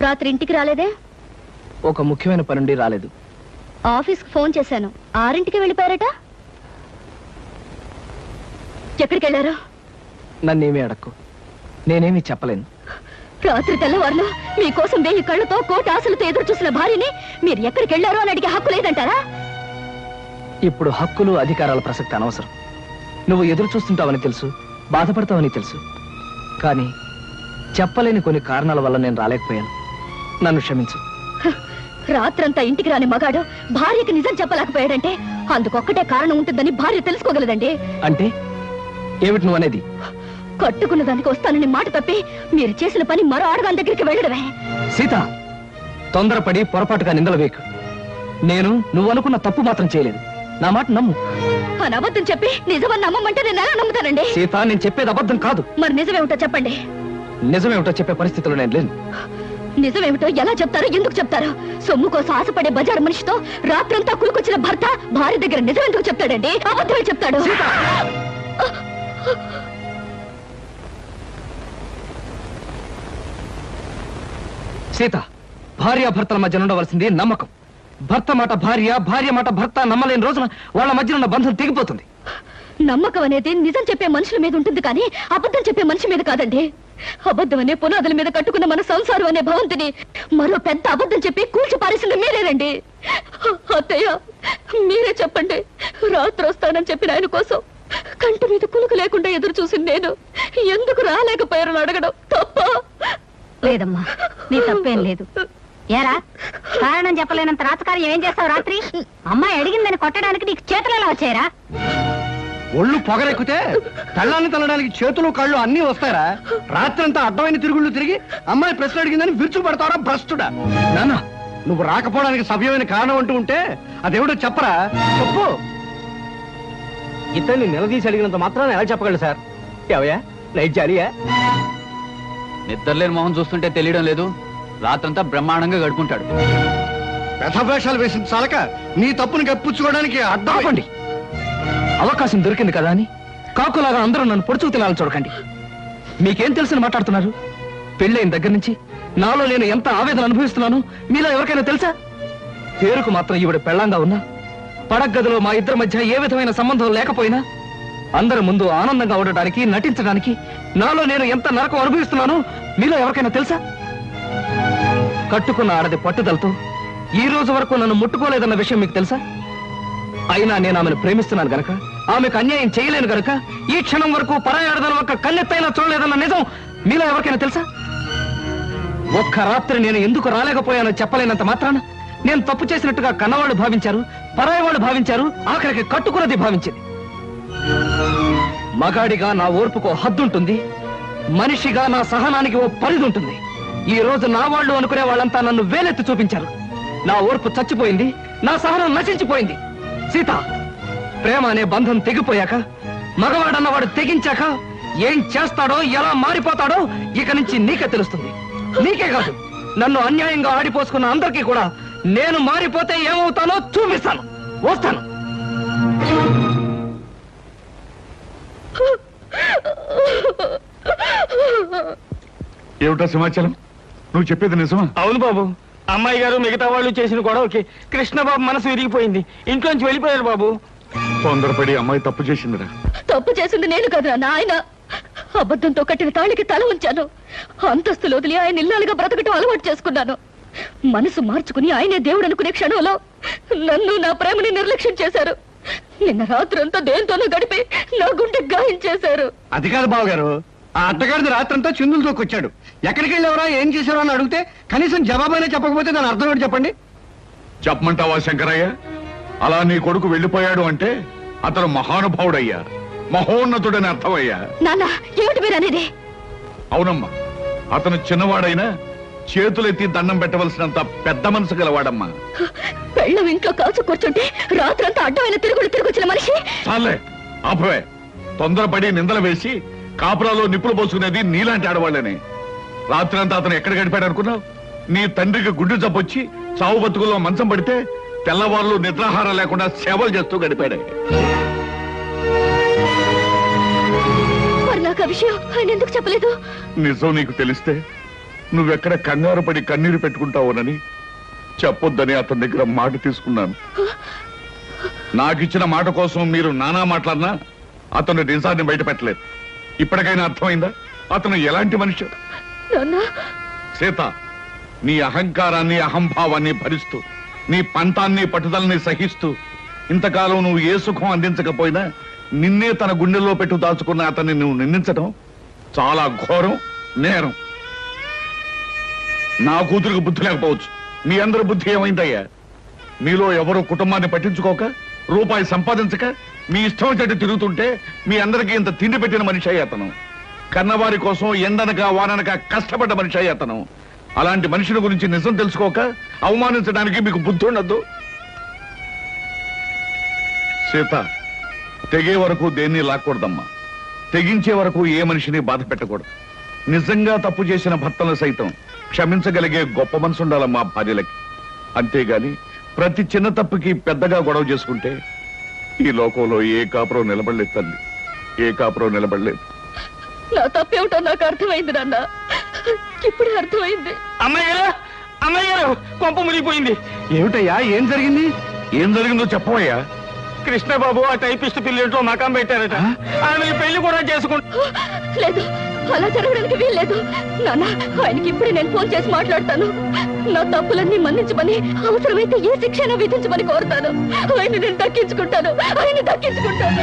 రాత్రి ఇంటికి రాలేదే? ఒక ముఖ్యమైన పనుండి రాలేదు. ఆఫీస్కి ఫోన్ చేశాను, 6ంటికి వెళ్ళిపోయారట. ఎక్కడికి వెళ్ళారు? నన్నేమీ అడక్కు, నేనేమీ చెప్పలేను. రాత్రి తెల్లవారులు మీకోసం 1000 కళ్ళతో కోటి ఆశలతో ఎదురు చూసిన భార్యని మీరు ఎక్కడికి వెళ్ళారో అని అడిగే హక్కు లేదంటారా? ఇప్పుడు హక్కులు అధికారాల ప్రసక్తి అనవసరం. నువ్వు ఎదురు చూస్తుంటావని తెలుసు, బాధపడతావని తెలుసు. కానీ చెప్పలేని కొన్ని కారణాల వల్ల నేను రాలేకపోయాను. నన్ను క్షమించు. రాత్రంతా ఇంటికి రాని మగాడు భార్యకి నిజం చెప్పలేకపోయాడంటే అందుకొక్కటే కారణం ఉంటుందని భార్య తెలుసుకోగలదండి. అంటే ఏమిటి నువ్వు అనేది? కట్టుకున్న దానికి వస్తానని మాట తప్పి మీరు చేసిన పని మరో ఆడదాని దగ్గరికి వెళ్ళడమే. సీత, తొందరపడి పొరపాటుగా నిందలు వేకు. నేను నువ్వు అనుకున్న తప్పు మాత్రం చేయలేదు. నా మాట నమ్ము. అని అబద్ధం చెప్పి నిజమని నమ్మమంటే నేను ఎలా నమ్ముతానండి? సీత, నేను చెప్పేది అబద్ధం కాదు. మరి నిజమేమిటో చెప్పండి. నిజమేమిటో చెప్పే పరిస్థితుల్లో నేను లేను. నిజమేమిటో ఎలా చెప్తారో, ఎందుకు చెప్తారో? సొమ్ము కోసం ఆశపడే బజారు మనిషితో రాత్రంతా కులుకొచ్చిన భర్త భార్య దగ్గర నిజం ఎందుకు చెప్తాడండి? అబద్ధమే చెప్తాడు. సీత, భార్యాభర్తల మధ్య ఉండవలసింది నమ్మకం. భర్త మాట భార్య, భార్య మాట భర్త నమ్మలేని రోజున వాళ్ళ మధ్య ఉన్న బంధం తెగిపోతుంది. నమ్మకం అనేది నిజం చెప్పే మనుషుల మీద ఉంటుంది కానీ అబద్ధం చెప్పే మనిషి మీద కాదండి. అబద్ధం అనే పునాదుల మీద కట్టుకున్న మన సంసారం అనే భవంతిని మరో పెద్ద అబద్ధం చెప్పి కూల్చి పారేసింది మీరేనండి. అత్తయ్య, మీరే చెప్పండి. రాత్రి వస్తానని చెప్పిన ఆయన కోసం కంటి మీద కులుకు లేకుండా ఎదురు చూసింది నేను ఎందుకు రాలేకపోయారని అడగడం తప్ప? లేదమ్మా, నీ తప్పేం లేదు. ఏరా, కారణం చెప్పలేనంత రాతకార్యం ఏం చేస్తావు? రాత్రి అమ్మాయి అడిగిందని కొట్టడానికి నీకు చేతులు ఎలా వచ్చాయరా? ఒళ్ళు పొగరెక్కితే తల్లాన్ని తల్లడానికి చేతులు కళ్ళు అన్నీ వస్తాయరా? రాత్రి అంతా అడ్డమైన తిరుగుళ్ళు తిరిగి అమ్మాయి ప్రశ్న అడిగిందని విరుచుపడతారా భ్రష్టుడా? నాన్న, నువ్వు రాకపోవడానికి సవ్యమైన కారణం అంటూ ఉంటే అదేవిడో చెప్పరా? చెప్పు. ఇతన్ని నిలదీసి అడిగినంత మాత్రాన్ని ఎలా చెప్పగలరు సార్? ఎవయా నైట్ జాలియా? నిద్రలేని మొహం చూస్తుంటే తెలియడం లేదు. రాత్రంతా బ్రహ్మాండంగా గడుపుకుంటాడు. వ్యధవేషాలు వేసిన చాలక నీ తప్పుని కప్పించుకోవడానికి అడ్డాపండి. అవకాశం దొరికింది కదా అని కాకులాగా అందరూ నన్ను పొడుచుకు తినాలని చూడకండి. మీకేం తెలిసిన మాట్లాడుతున్నారు? పెళ్ళైన దగ్గర నుంచి నాలో నేను ఎంత ఆవేదన అనుభవిస్తున్నాను మీలో ఎవరికైనా తెలుసా? పేరుకు మాత్రం ఈవిడ పెళ్ళంగా ఉన్నా, పడగదిలో మా ఇద్దరి మధ్య ఏ విధమైన సంబంధం లేకపోయినా అందరి ముందు ఆనందంగా ఉండడానికి, నటించడానికి నాలో నేను ఎంత నరకం అనుభవిస్తున్నానో మీలో ఎవరికైనా తెలుసా? కట్టుకున్న ఆడది పట్టుదలతో ఈ రోజు వరకు నన్ను ముట్టుకోలేదన్న విషయం మీకు తెలుసా? అయినా నేను ఆమెను ప్రేమిస్తున్నాను గనక, ఆమెకు అన్యాయం చేయలేను గనక ఈ క్షణం వరకు పరాయి ఆడదాని ఒక్క కన్నెత్తైనా చూడలేదన్న నిజం మీలో ఎవరికైనా తెలుసా? ఒక్క రాత్రి నేను ఎందుకు రాలేకపోయానో చెప్పలేనంత మాత్రాన నేను తప్పు చేసినట్టుగా కన్నవాళ్ళు భావించారు, పరాయి వాళ్ళు భావించారు, ఆఖరికి కట్టుకున్నది భావించింది. మగాడిగా నా ఓర్పుకు హద్దుంటుంది, మనిషిగా నా సహనానికి ఓ పరిధి ఉంటుంది. ఈ రోజు నా వాళ్ళు అనుకునే వాళ్ళంతా నన్ను వేలెత్తి చూపించారు. నా ఓర్పు చచ్చిపోయింది, నా సహనం నశించిపోయింది. సీత, ప్రేమ అనే బంధం తెగిపోయాక, మగవాడన్నవాడు తెగించాక ఏం చేస్తాడో, ఎలా మారిపోతాడో ఇక నుంచి నీకే తెలుస్తుంది. నీకే కాదు, నన్ను అన్యాయంగా ఆడిపోసుకున్న అందరికీ కూడా నేను మారిపోతే ఏమవుతానో చూపిస్తాను. వస్తాను. ఏమిటా సమాచారం? నువ్వు చెప్పేది నిజమా? అవును బాబు, అమ్మాయి గారు మిగతా వాళ్ళు చేసిన గొడవకి కృష్ణబాబు మనసు విరిగిపోయింది. ఇంట్లోంచి వెళ్ళిపోయారు బాబు. తొందరపడి అమ్మాయి తప్పు చేసిందిరా. తప్పు చేసింది నేను కదా నాయన. అబద్ధంతో కట్టిన తాళికి తల ఉంచాను. అంతస్తులు వదిలి ఆయన ఇల్లాలుగా బ్రతకటం అలవాటు చేసుకున్నాను. మనసు మార్చుకుని ఆయనే దేవుడు అనుకునే క్షణంలో నన్ను, నా ప్రేమని నిర్లక్ష్యం చేశారు. నిన్న రాత్రంతా దేంతోనూ గడిపి నా గుండె గాయించేశారు. అది కాదు బావగారు, ఆ అత్తగారిది రాత్రంతా చిందులు తోకొచ్చాడు. ఎక్కడికి వెళ్ళేవరా, ఏం చేశారో అని అడిగితే కనీసం జవాబైనా చెప్పకపోతే దాని అర్థం ఏంటి చెప్పండి? చెప్పమంటావా శంకరయ్య? అలా నీ కొడుకు వెళ్ళిపోయాడు అంటే అతను మహానుభావుడయ్యా, మహోన్నతుడని అర్థమయ్యా. నాన్న, ఏమిటి మీరు అనేది? అవునమ్మా, అతను చిన్నవాడైనా చేతులెత్తి దండం పెట్టవలసినంత పెద్ద మనసు గలవాడమ్మా. పెళ్ళం ఇంట్లో కాచు కూర్చుంటే రాత్రంతా అడ్డమైన తిరుగుడు తిరిగొచ్చిన మనిషి. చాలే, ఆపవే. తొందరపడి నిందలు వేసి కాపురాలో నిప్పులు పోసుకునేది నీలాంటి ఆడవాళ్ళనే. రాత్రంతా అతను ఎక్కడ గడిపాడు అనుకున్నావు? నీ తండ్రికి గుడ్డు జబ్బొచ్చి చావు బతుకుల్లో మంచం పడితే తెల్లవాళ్ళు నిద్రాహారం లేకుండా సేవలు చేస్తూ గడిపాడే. మరి నాకు ఆ విషయం ఆయన ఎందుకు చెప్పలేదు? నిజం నీకు తెలిస్తే నువ్వెక్కడ కంగారు పడి కన్నీరు పెట్టుకుంటావునని చెప్పొద్దని అతని దగ్గర మాట తీసుకున్నాను. నాకిచ్చిన మాట కోసం మీరు నానా మాట్లాడినా అతను నిజాన్ని బయట పెట్టలేదు. ఇప్పటికైనా అర్థమైందా అతను ఎలాంటి మనిషి? సీత, నీ అహంకారాన్ని అహంభావాన్ని భరిస్తూ నీ పంతాన్ని పట్టుదలని సహిస్తూ ఇంతకాలం నువ్వు ఏ సుఖం అందించకపోయినా నిన్నే తన గుండెల్లో పెట్టు దాచుకున్న అతన్ని నువ్వు నిందించడం చాలా ఘోరం, నేరం. నా కూతురికి బుద్ధి లేకపోవచ్చు, మీ అందరి బుద్ధి ఏమైందయ్యా? మీలో ఎవరు కుటుంబాన్ని పట్టించుకోక రూపాయి సంపాదించక మీ ఇష్టం చెట్టు తిరుగుతుంటే మీ అందరికీ ఇంత తిండి పెట్టిన మనిషి అయ్యి అతను. కన్నవారి కోసం ఎండనక వాననక కష్టపడ్డ మనిషి అయ్యి అతను. అలాంటి మనుషుల గురించి నిజం తెలుసుకోక అవమానించడానికి మీకు బుద్ధి ఉండద్దు. సీత, తెగే వరకు దేన్ని లాక్కూడదమ్మా. తెగించే వరకు ఏ మనిషిని బాధ పెట్టకూడదు. నిజంగా తప్పు చేసిన భర్తలు సైతం క్షమించగలిగే గొప్ప మనసు ఉండాలమ్మా భార్యలకి. అంతేగాని ప్రతి చిన్న తప్పుకి పెద్దగా గొడవ చేసుకుంటే ఈ లోకంలో ఏ కాపురం నిలబడలేదు తల్లి, ఏ కాపురం నిలబడలేదు. నా తప్పేమిటో నాకు అర్థమైంది నాన్న, ఇప్పుడే అర్థమైంది. అమ్మాయి గారు కొంప మునిగిపోయింది. ఏమిటయ్యా, ఏం జరిగింది? ఏం జరిగిందో చెప్పవయ్యా. కృష్ణబాబు ఆ టైపిస్ట్ పిల్లలతో మకాం పెట్టారట. ఆయన పెళ్లి కూడా చేసుకుంటా. లేదు, అలా జరగడానికి వీల్లేదు నాన్న. ఆయనకి ఇప్పుడే నేను ఫోన్ చేసి మాట్లాడతాను. నా తప్పులన్నీ మన్నించమని, అవసరమైతే ఏ శిక్షణ విధించమని కోరుతాను. ఆయన నేను దక్కించుకుంటాను, ఆయన దక్కించుకుంటాను.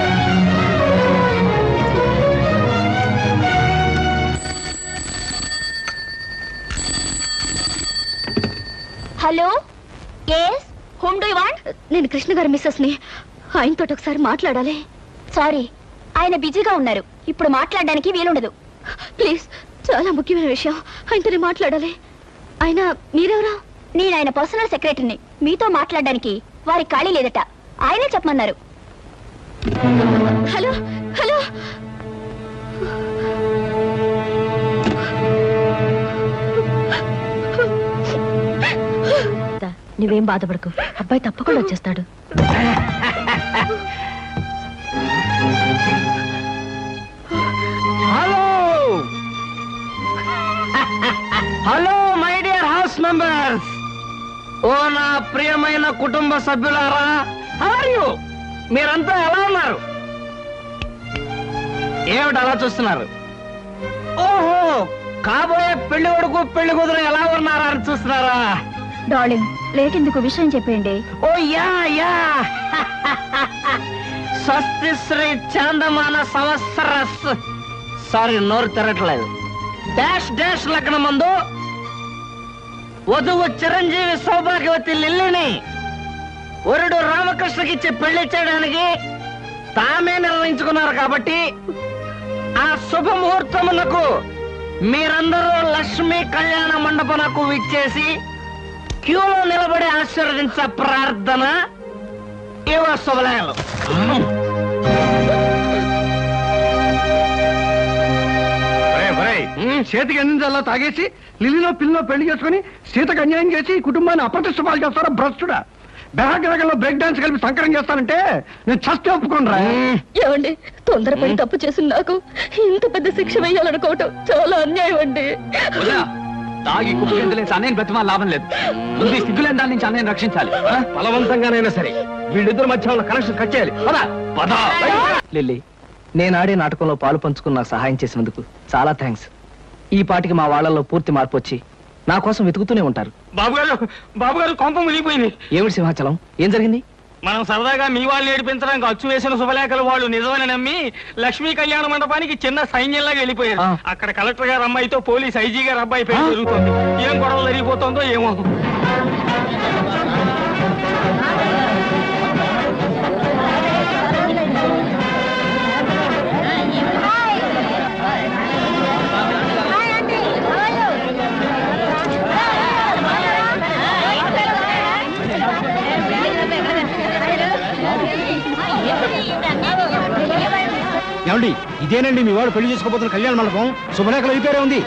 Hello, yes, whom do you want? నేను కృష్ణ గారి మిస్సెస్ ని. ఆయనతో ఒకసారి మాట్లాడాలి. సారీ, ఆయన బిజీగా ఉన్నారు, ఇప్పుడు మాట్లాడడానికి వీలుండదు. ప్లీజ్, చాలా ముఖ్యమైన విషయం, ఆయనతో మాట్లాడాలి. ఆయన మీరెవరా? నేను ఆయన పర్సనల్ సెక్రటరీని. మీతో మాట్లాడడానికి వారి ఖాళీ లేదట, ఆయనే చెప్పమన్నారు. హలో హలో, నువ్వేం బాధపడకు, అబ్బాయి తప్పకుండా వచ్చేస్తాడు. Hello hello my dear house members, ఓ నా ప్రియమైన కుటుంబ సభ్యులారా, హౌ ఆర్ యు? మీరంతా ఎలా ఉన్నారు? ఏమిటి అలా చూస్తున్నారు? ఓహో, కాబోయే పెళ్లి కొడుకు పెళ్లి కూతురు ఎలా ఉన్నారా అని చూస్తున్నారా? డార్లింగ్, లేట్ ఎందుకు, విషయం చెప్పండి. ఓ యా యా స్వస్తి శ్రీ చాందమాన సంవత్సర, సారీ నోరు తిరగట్లేదు, డాష్ డాష్ లగ్నం మందు వధువు చిరంజీవి సౌభాగ్యవతి లిల్లిని వరుడు రామకృష్ణకి ఇచ్చి పెళ్లి చేయడానికి తామే నిర్ణయించుకున్నారు. కాబట్టి ఆ శుభముహూర్తమునకు మీరందరూ లక్ష్మీ కళ్యాణ మండపనకు విచ్చేసి క్యూలో నిలబడి ఆశీర్వదించ ప్రార్థన. ఇవ శుభలేఖలు. చేతికి అందించాలా తాగేసి లిల్లిలో పిల్లలో పెళ్లి చేసుకుని సీతకు అన్యాయం చేసి ఈ కుటుంబాన్ని అప్రతిష్ట పాలు చేస్తారా భ్రష్టుడా? బెహగ్రగంలో బ్రేక్ డాన్స్ కలిపి సంకరం చేస్తానంటే నేను చస్తే ఒప్పుకోనరా. ఏమండి, తొందరపడి తప్పు చేసిన నాకు ఇంత పెద్ద శిక్ష వేయాలనుకోవటం చాలా అన్యాయం అండి. తాగి కుప్పలేసి అన్నయ్య బ్రతిమా లాభం లేదు. ముందు సిగ్గులేని దాని నుంచి అన్నయ్యని రక్షించాలి. బలవంతంగానైనా సరే వీళ్ళిద్దరు మధ్య ఉన్న కనెక్షన్ కట్ చేయాలి. లిల్లీ, నేను ఆడే నాటకంలో పాలు పంచుకుని నాకు సహాయం చేసినందుకు చాలా థ్యాంక్స్. ఈ పాటికి మా వాళ్ళలో పూర్తి మార్పు వచ్చి నా కోసం వెతుకుతూనే ఉంటారు. బాబుగారు కొంప మునిగిపోయింది. ఏమిటి సింహాచలం, ఏం జరిగింది? మనం సరదాగా మీ వాళ్ళు ఏడిపించడానికి అచ్చు వేసిన శుభలేఖలు వాళ్ళు నిజమని నమ్మి లక్ష్మీ కళ్యాణ మండపానికి చిన్న సైన్యంలాగా వెళ్ళిపోయారు. అక్కడ కలెక్టర్ గారు అమ్మాయితో పోలీస్ ఐజీ గారు అబ్బాయి పేరు జరుగుతుంది. ఏం గొడవ జరిగిపోతుందో ఏమో. ఏమండి, ఇదేనండి మీ వాడు పెళ్లి చేసుకోబోతున్న కళ్యాణ మండపం. శుభలేఖలు అయిపోయారే ఉంది.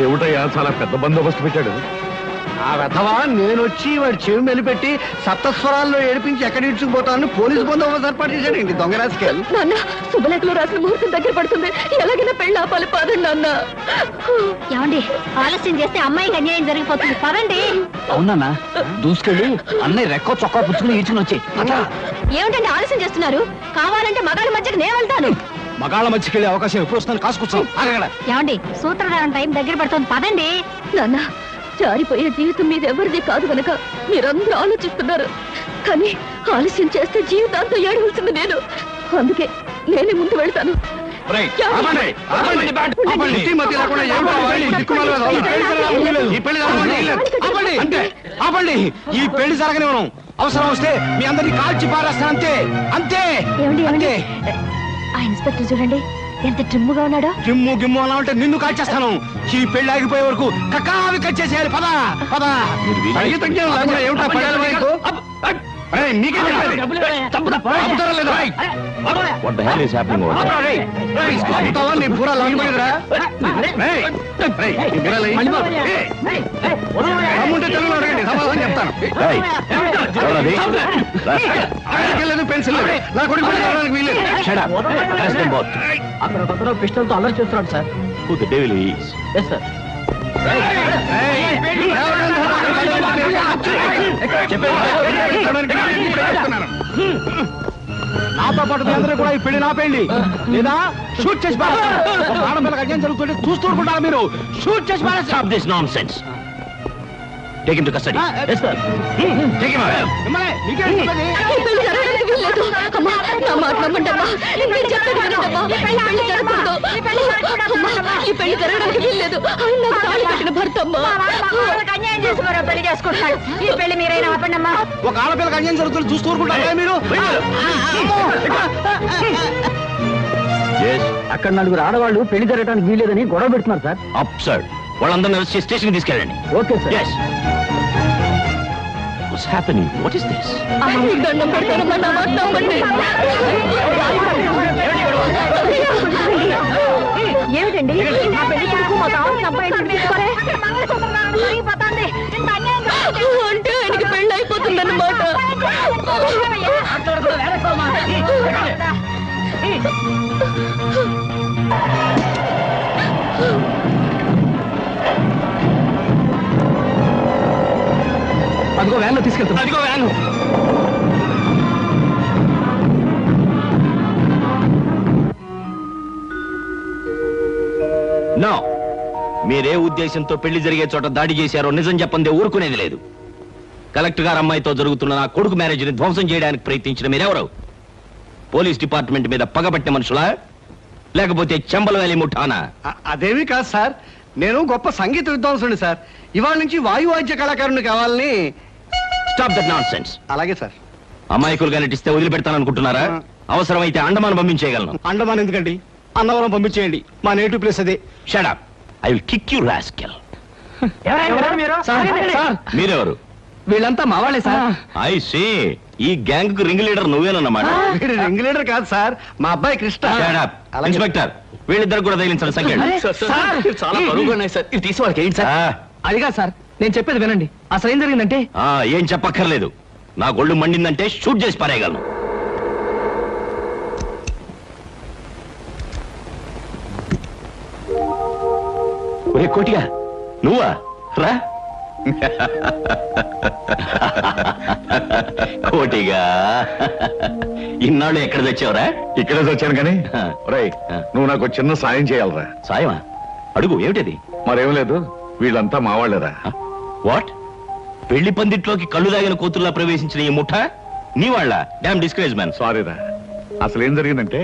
ఏమిటయ్యా, చాలా పెద్ద బందోబస్తు పెట్టాడు. ఆ వెధవా నేను వచ్చి వాడి చెవి మెలిపెట్టి సప్తస్వరాల్లో ఏడిపించి ఎక్కడ ఇడ్చుకుపోతాను పోలీసు బందోబస్తు ఏర్పాటు చేశాడండి దొంగ రాజకీయాలు. నాన్న శుభలేఖలో రాసిన ముహూర్తం దగ్గర పడుతుంది, ఎలాగైనా పెళ్లి ఆపాలి, పదండి నాన్న. ఏమండి ఆలస్యం చేస్తే అమ్మాయికి అన్యాయం జరిగిపోతుంది, పదండి. అవునా దూసుకెళ్ళి అన్నయ్య రెక్కో చొక్కా పుచ్చుకుని ఈడ్చుకుని వచ్చి అట్లా. ఏమిటండి ఆలస్యం చేస్తున్నారు? కావాలంటే మగాళ్ళ మధ్యకి నేను వెళ్తాను. మగాళ్ళ మధ్యకి వెళ్ళే అవకాశం ఎప్పుడు వస్తుందని కాసుకొచ్చాం. ఏమండి సూత్రధారణ టైం దగ్గర పడుతుంది, పదండి. నాన్న జారిపోయే జీవితం మీద ఎవరిది కాదు కనుక మీరందరూ ఆలోచిస్తున్నారు, కానీ ఆలస్యం చేస్తే జీవితాంతం ఏడవలసింది నేను. అందుకే నేనే ముందు వెళ్తాను. ఈ పెళ్లి జరగనివ్వను. అవసరం వస్తే మీ అందరినీ కాల్చి పారేస్తాను, అంతే అంతే. ఏమండి ఆ ఇన్స్పెక్టర్ చూడండి ఎంత ట్రిమ్ముగా ఉన్నాడో. గిమ్ము గిమ్ము అలా ఉంటే నిన్ను కాల్చేస్తాను. ఈ పెళ్లి ఆగిపోయే వరకు కక్కావి కచ్చేసేయాలి. పద పద. పెన్సిల్ నా కొడుకు వీలేదు. అక్కడ పిస్టల్ తో అల్లరి చేస్తున్నాడు సార్. నాతో పాటు మీ అందరూ కూడా ఈ పెళ్లి నా పెళ్లి లేదా షూట్ చేసి ఆడపిల్లకి అన్యాయం జరుగుతుంటే చూస్తూ ఉంటారు మీరు. షూట్ చేసి ఈ పెళ్లి జరగడానికి వీల్లేదు. అమ్మా, నా మాట నమ్మండి అమ్మా. నేను చెప్పేది వినండి అమ్మా. ఈ పెళ్లి జరగకూడదు. అమ్మా, ఈ పెళ్లి జరగడానికి వీల్లేదు. ఆయన నాకు తాళి కట్టిన భర్త అమ్మా. అన్యాయం చేసి మరో పెళ్లి చేసుకుంటాడు. ఈ పెళ్లి మీరైనా ఆపండి అమ్మా. ఒక ఆడపిల్లకి అన్యాయం జరుగుతుంది చూస్తూ ఊరుకుంటారా మీరు? అక్కడ నలుగురు ఆడవాళ్ళు పెళ్లి జరగడానికి వీల్లేదని గొడవ పెడుతున్నారు సార్. అబ్సర్డ్. వాళ్ళందరినీ అరెస్ట్ చేసి స్టేషన్కి తీసుకెళ్ళండి. Okay sir. Yes. What's happening? What is this? మీకు దండం పెడతానమ్మా, నా మాట నమ్మండి. ఏమిటండి ఆ పెళ్లి కొడుకు మా తాను అబ్బాయి తీసుకోరే అంటే ఆయనకి పెళ్లి అయిపోతుందన్నమాట. అదిగో వ్యాన్ లో తీసుకెళ్తాను. అదిగో వ్యాను. నో, మీరే ఉద్దేశంతో పెళ్లి జరిగే చోట దాడి చేశారో నిజం చెప్పందే ఊరుకునేది లేదు. కలెక్టర్ గారు అమ్మాయితో జరుగుతున్న నా కొడుకు మ్యారేజ్ ని ధ్వంసం చేయడానికి ప్రయత్నించిన మీరెవరు? పోలీస్ డిపార్ట్మెంట్ మీద పగబట్టే మనుషులా, లేకపోతే చెంబల వ్యాలీ ముఠానా? అదేమీ కాదు సార్, నేను గొప్ప సంగీత విద్వాంసుని సార్. ఇవాళ నుంచి వాయువాద్య కళాకారుని కావాలని. Stop that nonsense. అలాగే సార్. అమాయకులుగా నటిస్తే వదిలిపెడతాననుకుంటున్నారా? అవసరమైతే అండమాన్ పంపించేయగలను. అండమాన్ ఎందుకండి, అన్నవరం పంపించేయండి. మా నేటివ్ ప్లేస్ అదే. Shut up. I will kick you rascal. మీరెవరు? వీళ్ళంతా మా వాళ్ళే సార్. I see. ఈ గ్యాంగ్ కు రింగ్ లీడర్ నువ్వేనన్నమాట. వీడు రింగ్ లీడర్ కాదు సార్, మా అబ్బాయి కృష్ణ. Shut up. ఇన్స్పెక్టర్, వీళ్ళిద్దరు కూడా తగిలించండి సంఖ్య. చాలా బరువుగా ఉన్నాయి సార్. ఇది తీసి వాళ్ళకి ఏంటి సార్? అదిగా సార్, నేను చెప్పేది వినండి. అసలు ఏం జరిగిందంటే ఏం చెప్పక్కర్లేదు. నా గొళ్ళు మండిందంటే షూట్ చేసి పారేయగలను. ఒరే కోటిగా, నువ్వా? రా. కోటిగా, ఇన్నాళ్ళు ఎక్కడ తెచ్చావురా? ఇక్కడే వచ్చాను కానీ రేయ్, నువ్వు నాకు చిన్న సాయం చేయాలరా. సాయమా? అడుగు. ఏమిటది? మరేం లేదు, వీళ్ళంతా మావాళ్ళరా. వాట్? పెళ్లి పందిట్లోకి కళ్ళు దాగిన కూతుర్లా ప్రవేశించిన ఈ ముఠ నీ వాళ్ళ? Damn discourage man. సారీరా, అసలు ఏం జరిగిందంటే